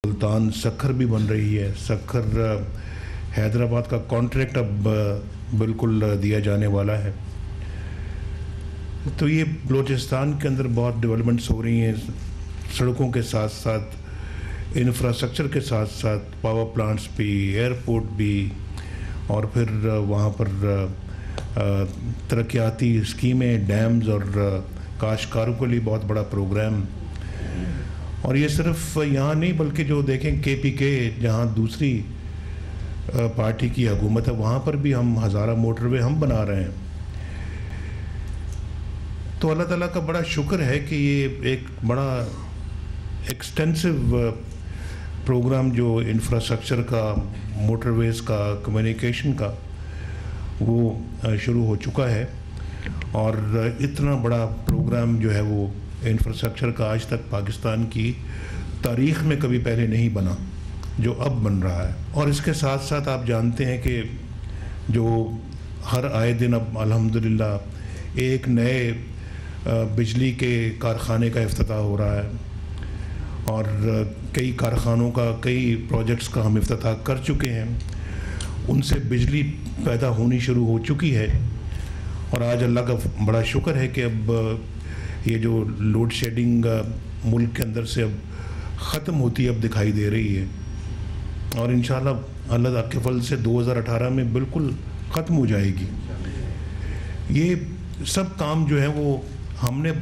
ملتان سکھر بھی بن رہی ہے. سکھر حیدرآباد کا کانٹریکٹ اب بالکل دیا جانے والا ہے. تو یہ بلوچستان کے اندر بہت ڈیولپمنٹس ہو رہی ہیں، سڑکوں کے ساتھ ساتھ انفراسٹرکچر کے ساتھ ساتھ پاور پلانٹس بھی، ایئرپورٹ بھی، اور پھر وہاں پر ترقیاتی اسکیمیں، ڈیمز اور کاشتکاروں کے لیے بہت بڑا پروگرام. اور یہ صرف یہاں نہیں بلکہ جو دیکھیں KPK جہاں دوسری پارٹی کی حکومت ہے وہاں پر بھی ہم ہزارہ موٹر وے ہم بنا رہے ہیں. تو اللہ تعالیٰ کا بڑا شکر ہے کہ یہ ایک بڑا ایکسٹینسو پروگرام جو انفراسٹرکچر کا، موٹر ویز کا، کمیونیکیشن کا، وہ شروع ہو چکا ہے. اور اتنا بڑا پروگرام جو ہے وہ انفراسٹرکچر کا آج تک پاکستان کی تاریخ میں کبھی پہلے نہیں بنا جو اب بن رہا ہے. اور اس کے ساتھ ساتھ آپ جانتے ہیں کہ جو ہر آئے دن اب الحمدللہ ایک نئے بجلی کے کارخانے کا افتتاح ہو رہا ہے، اور کئی کارخانوں کا، کئی پروجیکٹس کا ہم افتتاح کر چکے ہیں. ان سے بجلی پیدا ہونی شروع ہو چکی ہے. اور آج اللہ کا بڑا شکر ہے کہ اب یہ جو لوڈ شیڈنگ ملک کے اندر سے اب ختم ہوتی اب دکھائی دے رہی ہے، اور انشاءاللہ اللہ تعالیٰ کے فضل سے 2018 میں بالکل ختم ہو جائے گی. یہ سب کام جو ہیں وہ ہم نے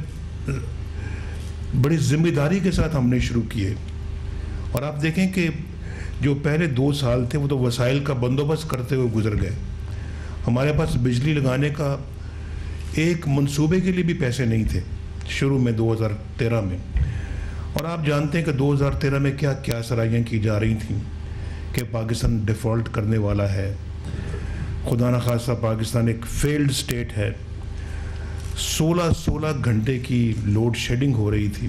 بڑی ذمہ داری کے ساتھ ہم نے شروع کیے. اور آپ دیکھیں کہ جو پہلے 2 سال تھے وہ تو وسائل کا بندوبست کرتے ہوئے گزر گئے. ہمارے پاس بجلی لگانے کا ایک منصوبے کے لیے بھی پیسے نہیں تھے شروع میں 2013 میں. اور آپ جانتے ہیں کہ 2013 میں کیا کیا سرائیاں کی جا رہی تھیں کہ پاکستان ڈیفالٹ کرنے والا ہے، خدا نخواستہ پاکستان ایک فیلڈ سٹیٹ ہے. 16 گھنٹے کی لوڈ شیڈنگ ہو رہی تھی.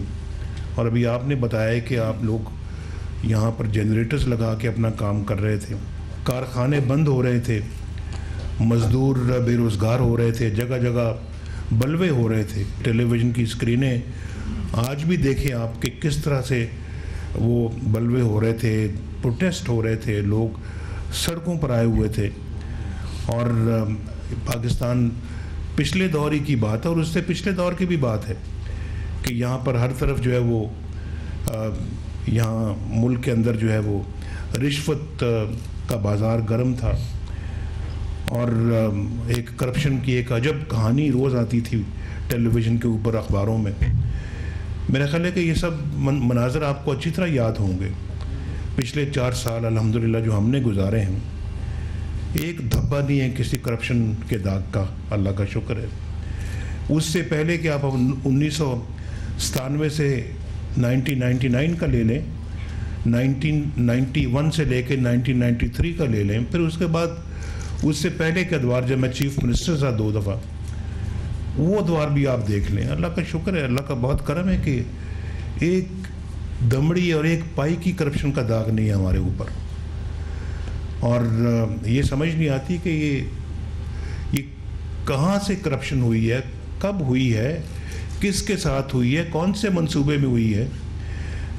اور ابھی آپ نے بتایا کہ آپ لوگ یہاں پر جنریٹرز لگا کے اپنا کام کر رہے تھے، کارخانے بند ہو رہے تھے، مزدور بے روزگار ہو رہے تھے، جگہ جگہ بلوے ہو رہے تھے. ٹیلی ویژن کی اسکرینیں آج بھی دیکھیں آپ کہ کس طرح سے وہ بلوے ہو رہے تھے، پروٹیسٹ ہو رہے تھے، لوگ سڑکوں پر آئے ہوئے تھے. اور پاکستان پچھلے دور ہی کی بات ہے اور اس سے پچھلے دور کی بھی بات ہے کہ یہاں پر ہر طرف جو ہے وہ یہاں ملک کے اندر جو ہے وہ رشوت کا بازار گرم تھا، اور ایک کرپشن کی ایک عجب کہانی روز آتی تھی ٹیلی ویژن کے اوپر، اخباروں میں. میرا خیال ہے کہ یہ سب مناظر آپ کو اچھی طرح یاد ہوں گے. پچھلے 4 سال الحمدللہ جو ہم نے گزارے ہیں، ایک دھبا نہیں ہے کسی کرپشن کے داغ کا، اللہ کا شکر ہے. اس سے پہلے کہ آپ 1997 سے 1999 کا لے لیں، 1991 سے لے کے 1993 کا لے لیں، پھر اس کے بعد اس سے پہلے کے ادوار جب میں چیف منسٹر تھا 2 دفعہ، وہ ادوار بھی آپ دیکھ لیں. اللہ کا شکر ہے، اللہ کا بہت کرم ہے کہ ایک دمڑی اور ایک پائی کی کرپشن کا داغ نہیں ہے ہمارے اوپر. اور یہ سمجھ نہیں آتی کہ یہ کہاں سے کرپشن ہوئی ہے، کب ہوئی ہے، کس کے ساتھ ہوئی ہے، کون سے منصوبے میں ہوئی ہے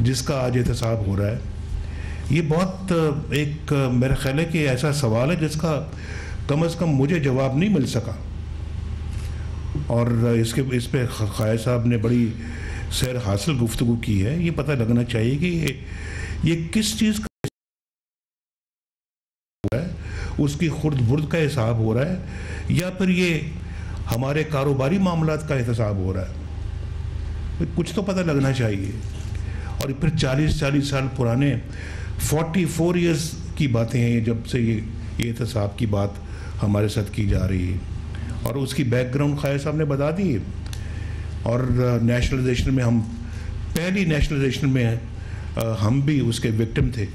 جس کا آج احتساب ہو رہا ہے. یہ بہت ایک میرا خیال ہے کہ ایسا سوال ہے جس کا کم از کم مجھے جواب نہیں مل سکا. اور اس پہ خائر صاحب نے بڑی سیر حاصل گفتگو کی ہے. یہ پتہ لگنا چاہیے کہ یہ کس چیز کا ہے، اس کی خرد برد کا حساب ہو رہا ہے، یا پھر یہ ہمارے کاروباری معاملات کا احتساب ہو رہا ہے. کچھ تو پتہ لگنا چاہیے. اور پھر 40 سال پرانے 44 ایئرز کی باتیں ہیں جب سے یہ احتساب کی بات ہمارے ساتھ کی جا رہی ہے. اور اس کی بیک گراؤنڈ خیر صاحب نے بتا دی. اور نیشنلائزیشن میں پہلی نیشنلائزیشن میں ہم بھی اس کے وکٹم تھے.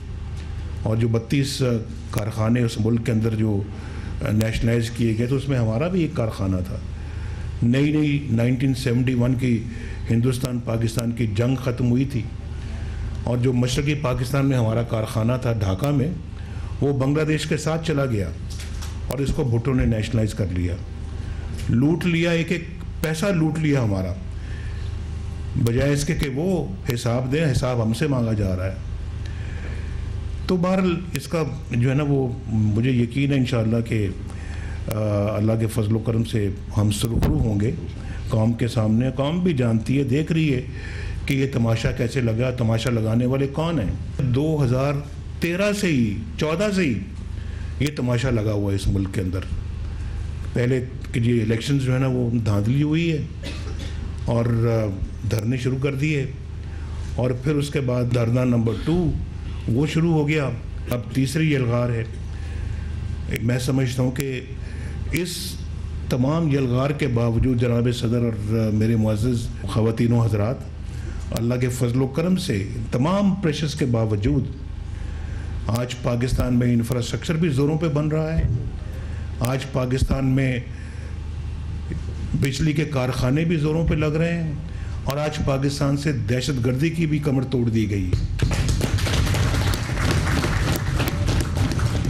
اور جو 32 کارخانے اس ملک کے اندر جو نیشنلائز کیے گئے تو اس میں ہمارا بھی ایک کارخانہ تھا. نئی 1971 کی ہندوستان پاکستان کی جنگ ختم ہوئی تھی، اور جو مشرقی پاکستان میں ہمارا کارخانہ تھا ڈھاکہ میں، وہ بنگلہ دیش کے ساتھ چلا گیا اور اس کو بھٹو نے نیشنلائز کر لیا، لوٹ لیا، ایک پیسہ لوٹ لیا ہمارا، بجائے اس کے کہ وہ حساب دیں. حساب ہم سے مانگا جا رہا ہے. تو بہرحال اس کا جو ہے نا وہ مجھے یقین ہے انشاءاللہ کہ اللہ کے فضل و کرم سے ہم سرخرو ہوں گے قوم کے سامنے. قوم بھی جانتی ہے, دیکھ رہی ہے کہ یہ تماشا کیسے لگا, تماشا لگانے والے کون ہیں. 2013 سے ہی 14 سے ہی یہ تماشا لگا ہوا ہے اس ملک کے اندر. پہلے کہ یہ الیکشنز جو ہے نا وہ دھاندلی ہوئی ہے اور دھرنے شروع کر دیے, اور پھر اس کے بعد دھرنا نمبر 2 وہ شروع ہو گیا. اب تیسری یلغار ہے. میں سمجھتا ہوں کہ اس تمام یلغار کے باوجود جناب صدر اور میرے معزز خواتین و حضرات, اللہ کے فضل و کرم سے تمام پریشرز کے باوجود آج پاکستان میں انفراسٹرکچر بھی زوروں پہ بن رہا ہے. آج پاکستان میں بجلی کے کارخانے بھی زوروں پہ لگ رہے ہیں, اور آج پاکستان سے دہشت گردی کی بھی کمر توڑ دی گئی.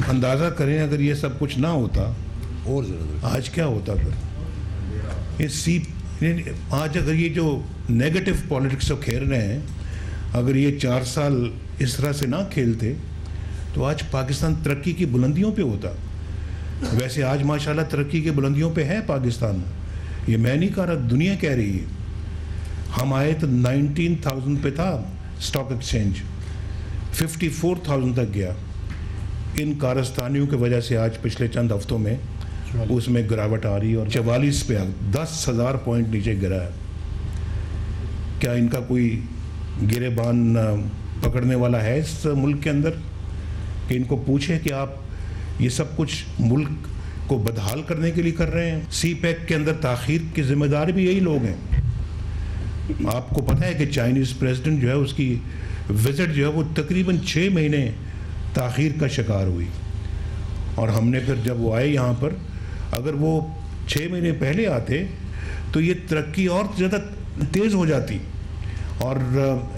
اندازہ کریں اگر یہ سب کچھ نہ ہوتا اور زیادہ آج کیا ہوتا پھر. آج اگر یہ جو نیگیٹو پالیٹکس کو کھیل رہے ہیں, اگر یہ 4 سال اس طرح سے نہ کھیلتے تو آج پاکستان ترقی کی بلندیوں پہ ہوتا. ویسے آج ماشاءاللہ ترقی کی بلندیوں پہ ہے پاکستان, یہ میں نہیں کہہ رہا, دنیا کہہ رہی ہے. ہم آئے تو 19,000 پہ تھا اسٹاک ایکسچینج, 54,000 تک گیا. ان کارستانیوں کی وجہ سے آج پچھلے چند ہفتوں میں اس میں گراوٹ آ رہی ہے, اور 44 پہ 10,000 پوائنٹ نیچے گرا ہے. کیا ان کا کوئی گریبان پکڑنے والا ہے اس ملک کے اندر کہ ان کو پوچھے کہ آپ یہ سب کچھ ملک کو بدحال کرنے کے لیے کر رہے ہیں؟ سی پیک کے اندر تاخیر کے ذمہ دار بھی یہی لوگ ہیں. آپ کو پتہ ہے کہ چائنیز پریزیڈنٹ جو ہے اس کی وزٹ جو ہے وہ تقریباً 6 مہینے تاخیر کا شکار ہوئی, اور ہم نے پھر جب وہ آئے یہاں پر, اگر وہ 6 مہینے پہلے آتے تو یہ ترقی اور زیادہ تیز ہو جاتی. اور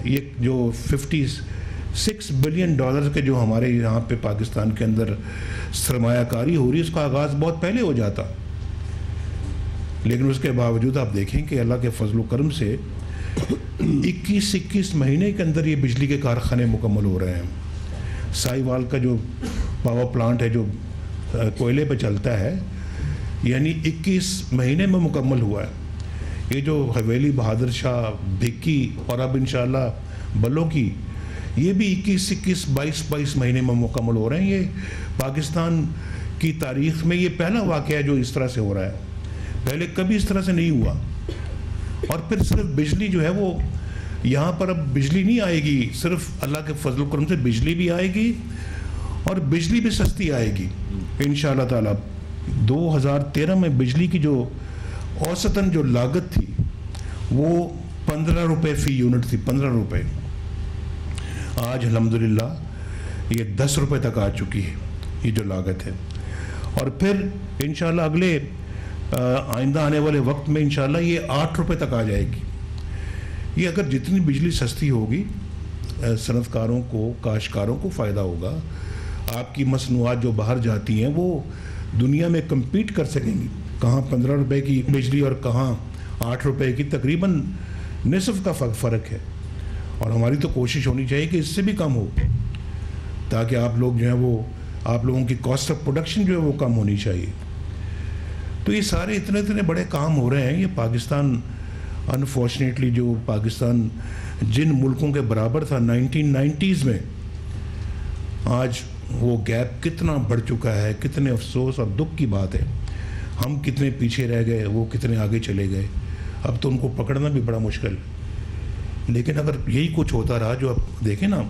یہ جو $56 بلین کے جو ہمارے یہاں پہ پاکستان کے اندر سرمایہ کاری ہو رہی ہے, اس کا آغاز بہت پہلے ہو جاتا. لیکن اس کے باوجود آپ دیکھیں کہ اللہ کے فضل و کرم سے 21 مہینے کے اندر یہ بجلی کے کارخانے مکمل ہو رہے ہیں. سائی وال کا جو پاور پلانٹ ہے جو کوئلے پہ چلتا ہے, یعنی 21 مہینے میں مکمل ہوا ہے. یہ جو حویلی بہادر شاہ, بھکی اور اب انشاءاللہ بلو کی, یہ بھی 21 22 مہینے میں مکمل ہو رہے ہیں. یہ پاکستان کی تاریخ میں یہ پہلا واقعہ ہے جو اس طرح سے ہو رہا ہے. پہلے کبھی اس طرح سے نہیں ہوا. اور پھر صرف بجلی جو ہے وہ یہاں پر اب بجلی نہیں آئے گی, صرف اللہ کے فضل و کرم سے بجلی بھی آئے گی, اور بجلی بھی سستی آئے گی انشاءاللہ تعالی. 2013 میں بجلی کی جو اوسطاً جو لاگت تھی وہ 15 روپے فی یونٹ تھی, 15 روپے. آج الحمدللہ یہ 10 روپے تک آ چکی ہے یہ جو لاگت ہے. اور پھر انشاءاللہ اگلے آئندہ آنے والے وقت میں انشاءاللہ یہ 8 روپے تک آ جائے گی. یہ اگر جتنی بجلی سستی ہوگی صنعت کاروں کو, کاشتکاروں کو فائدہ ہوگا. آپ کی مصنوعات جو باہر جاتی ہیں وہ دنیا میں کمپیٹ کر سکیں گی. کہاں 15 روپے کی بجلی اور کہاں 8 روپے کی, تقریباً نصف کا فرق ہے. اور ہماری تو کوشش ہونی چاہیے کہ اس سے بھی کم ہو, تاکہ آپ لوگ جو ہیں وہ, آپ لوگوں کی کاسٹ آف پروڈکشن جو ہے وہ کم ہونی چاہیے. تو یہ سارے اتنے بڑے کام ہو رہے ہیں. یہ پاکستان انفارچونیٹلی جو پاکستان جن ملکوں کے برابر تھا 1990s میں, آج وہ گیپ کتنا بڑھ چکا ہے. کتنے افسوس اور دکھ کی بات ہے. ہم کتنے پیچھے رہ گئے, وہ کتنے آگے چلے گئے. اب تو ان کو پکڑنا بھی بڑا مشکل ہے. لیکن اگر یہی کچھ ہوتا رہا, جو آپ دیکھیں نا,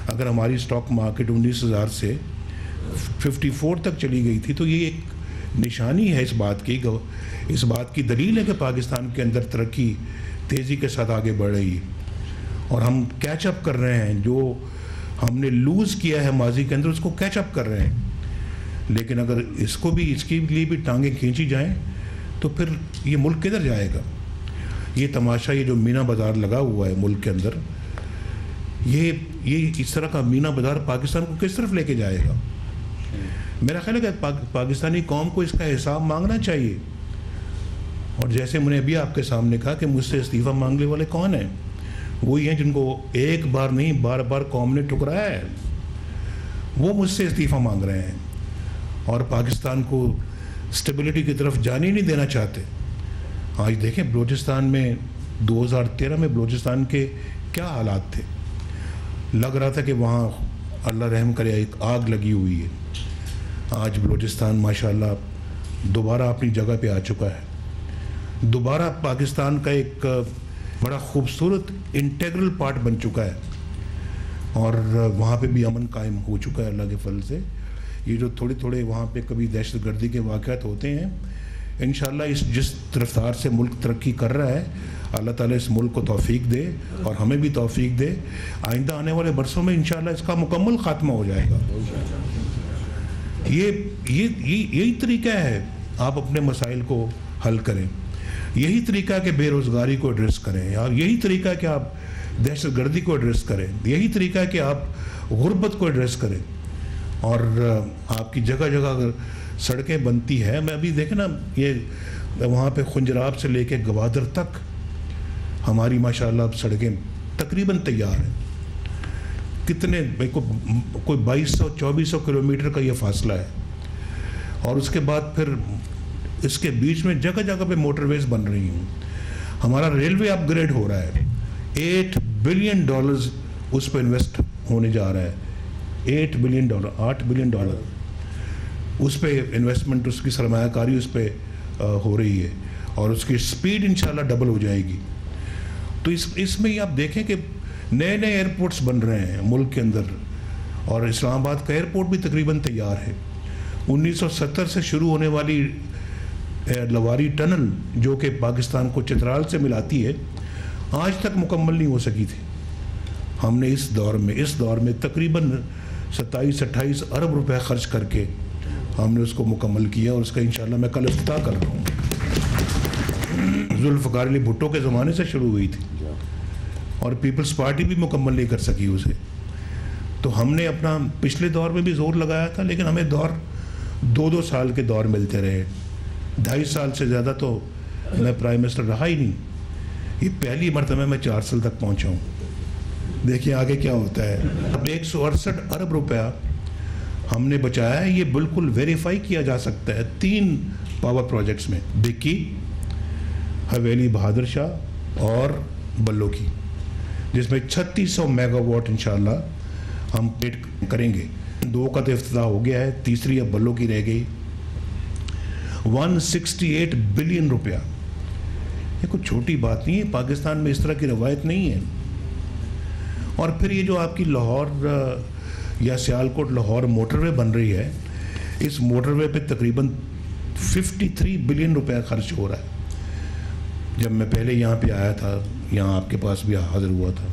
اگر ہماری اسٹاک مارکیٹ 19,000 سے 54 تک چلی گئی تھی, تو یہ ایک نشانی ہے اس بات کی دلیل ہے کہ پاکستان کے اندر ترقی تیزی کے ساتھ آگے بڑھ رہی ہے, اور ہم کیچ اپ کر رہے ہیں. جو ہم نے لوز کیا ہے ماضی کے اندر اس کو کیچ اپ کر رہے ہیں. لیکن اگر اس کے لیے بھی ٹانگیں کھینچی جائیں تو پھر یہ ملک کدھر جائے گا؟ یہ تماشا, یہ جو مینا بازار لگا ہوا ہے ملک کے اندر, یہ اس طرح کا مینا بازار پاکستان کو کس طرف لے کے جائے گا؟ میرا خیال ہے کہ پاکستانی قوم کو اس کا حساب مانگنا چاہیے. اور جیسے میں نے ابھی آپ کے سامنے کہا کہ مجھ سے استعفیٰ مانگنے والے کون ہیں؟ وہی ہیں جن کو ایک بار نہیں بار بار قوم نے ٹکرایا ہے. وہ مجھ سے استعفیٰ مانگ رہے ہیں اور پاکستان کو اسٹیبلٹی کی طرف جانے نہیں دینا چاہتے. آج دیکھیں بلوچستان میں 2013 میں بلوچستان کے کیا حالات تھے. لگ رہا تھا کہ وہاں اللہ رحم کرے ایک آگ لگی ہوئی ہے. آج بلوچستان ماشاءاللہ دوبارہ اپنی جگہ پہ آ چکا ہے. دوبارہ پاکستان کا ایک بڑا خوبصورت انٹیگرل پارٹ بن چکا ہے اور وہاں پہ بھی امن قائم ہو چکا ہے اللہ کے فضل سے. یہ جو تھوڑے تھوڑے وہاں پہ کبھی دہشت گردی کے واقعات ہوتے ہیں, انشاءاللہ جس رفتار سے ملک ترقی کر رہا ہے اللہ تعالیٰ اس ملک کو توفیق دے اور ہمیں بھی توفیق دے. آئندہ آنے والے برسوں میں انشاءاللہ اس کا مکمل خاتمہ ہو جائے گا. یہی طریقہ ہے آپ اپنے مسائل کو حل کریں. یہی طریقہ ہے کہ بے روزگاری کو ایڈریس کریں, اور یہی طریقہ ہے کہ آپ دہشت گردی کو ایڈریس کریں. یہی طریقہ ہے کہ آپ غربت کو ایڈریس کریں. اور آپ کی جگہ جگہ اگر سڑکیں بنتی ہیں, میں ابھی دیکھیں نا یہ وہاں پہ خنجراب سے لے کے گوادر تک ہماری ماشاءاللہ اب سڑکیں تقریباً تیار ہیں. کتنے کوئی 2200-2400 کلومیٹر کا یہ فاصلہ ہے, اور اس کے بعد پھر اس کے بیچ میں جگہ جگہ پہ موٹر ویز بن رہی ہیں. ہمارا ریلوے اپ گریڈ ہو رہا ہے. $8 بلین اس پہ انویسٹ ہونے جا رہا ہے. $8 بلین اس پہ انویسٹمنٹ, اس کی سرمایہ کاری اس پہ ہو رہی ہے, اور اس کی سپیڈ انشاءاللہ ڈبل ہو جائے گی. تو اس میں ہی آپ دیکھیں کہ نئے ایئرپورٹس بن رہے ہیں ملک کے اندر, اور اسلام آباد کا ایئرپورٹ بھی تقریباً تیار ہے. 1970 سے شروع ہونے والی لواری ٹنل جو کہ پاکستان کو چترال سے ملاتی ہے, آج تک مکمل نہیں ہو سکی تھی. ہم نے اس دور میں تقریباً 27-28 ارب روپے خرچ کر کے ہم نے اس کو مکمل کیا, اور اس کا انشاءاللہ میں کل افتتاح کر رہا ہوں. ذوالفقار علی بھٹو کے زمانے سے شروع ہوئی تھی اور پیپلز پارٹی بھی مکمل نہیں کر سکی اسے. تو ہم نے اپنا پچھلے دور میں بھی زور لگایا تھا, لیکن ہمیں دور 2 سال کے دور ملتے رہے. 2.5 سال سے زیادہ تو میں پرائم منسٹر رہا ہی نہیں. یہ پہلی مرتبہ میں 4 سال تک پہنچا ہوں. دیکھیں آگے کیا ہوتا ہے. اب 168 ارب روپیہ ہم نے بچایا ہے. یہ بالکل ویریفائی کیا جا سکتا ہے 3 پاور پروجیکٹس میں, بکی, حویلی بہادر شاہ اور بلو کی, جس میں 3600 میگا واٹ انشاءاللہ ہم پیٹ کریں گے. 2 کا تو افتتاح ہو گیا ہے, تیسری اب بلو کی رہ گئی. 168 بلین روپیہ, یہ کوئی چھوٹی بات نہیں ہے. پاکستان میں اس طرح کی روایت نہیں ہے. اور پھر یہ جو آپ کی لاہور یا سیالکوٹ لاہور موٹر وے بن رہی ہے, اس موٹر وے پہ تقریباً 53 بلین روپیہ خرچ ہو رہا ہے. جب میں پہلے یہاں پہ آیا تھا, یہاں آپ کے پاس بھی حاضر ہوا تھا,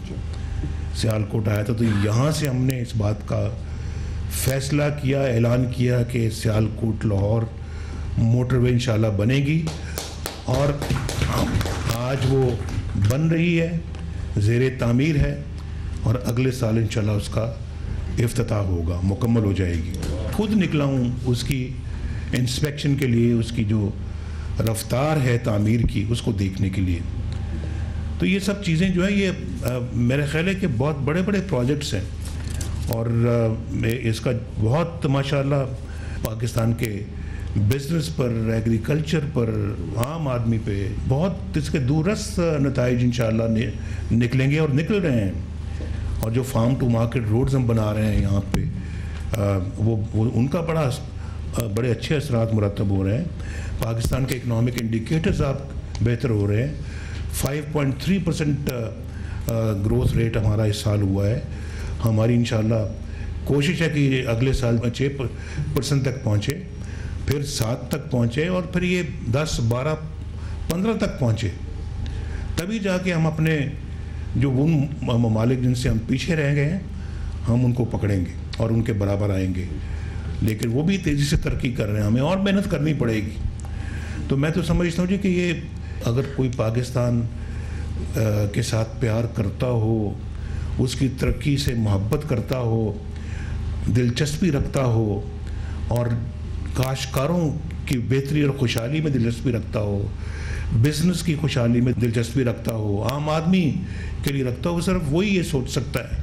سیالکوٹ آیا تھا, تو یہاں سے ہم نے اس بات کا فیصلہ کیا, اعلان کیا کہ سیالکوٹ لاہور موٹر وے انشاءاللہ بنے گی, اور آج وہ بن رہی ہے, زیر تعمیر ہے, اور اگلے سال انشاءاللہ اس کا افتتاح ہوگا, مکمل ہو جائے گی. خود نکلا ہوں اس کی انسپیکشن کے لیے, اس کی جو رفتار ہے تعمیر کی اس کو دیکھنے کے لیے. تو یہ سب چیزیں جو ہیں یہ میرے خیال ہے کہ بہت بڑے پروجیکٹس ہیں, اور اس کا بہت ماشاءاللہ پاکستان کے بزنس پر, ایگریکلچر پر, عام آدمی پہ بہت اس کے دورست نتائج انشاءاللہ نکلیں گے, اور نکل رہے ہیں. اور جو فارم ٹو مارکیٹ روڈز ہم بنا رہے ہیں یہاں پہ, وہ ان کا بڑے اچھے اثرات مرتب ہو رہے ہیں. پاکستان کے اکنامک انڈیکیٹرز آپ بہتر ہو رہے ہیں. 5.3% گروتھ ریٹ ہمارا اس سال ہوا ہے. ہماری انشاءاللہ کوشش ہے کہ اگلے سال 6% تک پہنچے, پھر 7 تک پہنچے, اور پھر یہ 10, 12, 15 تک پہنچے. تبھی جا کے ہم اپنے جو ان ممالک جن سے ہم پیچھے رہ گئے ہیں ہم ان کو پکڑیں گے اور ان کے برابر آئیں گے. لیکن وہ بھی تیزی سے ترقی کر رہے ہیں, ہمیں اور محنت کرنی پڑے گی. تو میں تو سمجھتا ہوں جی کہ یہ اگر کوئی پاکستان کے ساتھ پیار کرتا ہو, اس کی ترقی سے محبت کرتا ہو, دلچسپی رکھتا ہو, اور کاشتکاروں کی بہتری اور خوشحالی میں دلچسپی رکھتا ہو, بزنس کی خوشحالی میں دلچسپی رکھتا ہو, عام آدمی کے لیے رکھتا ہو, صرف وہی یہ سوچ سکتا ہے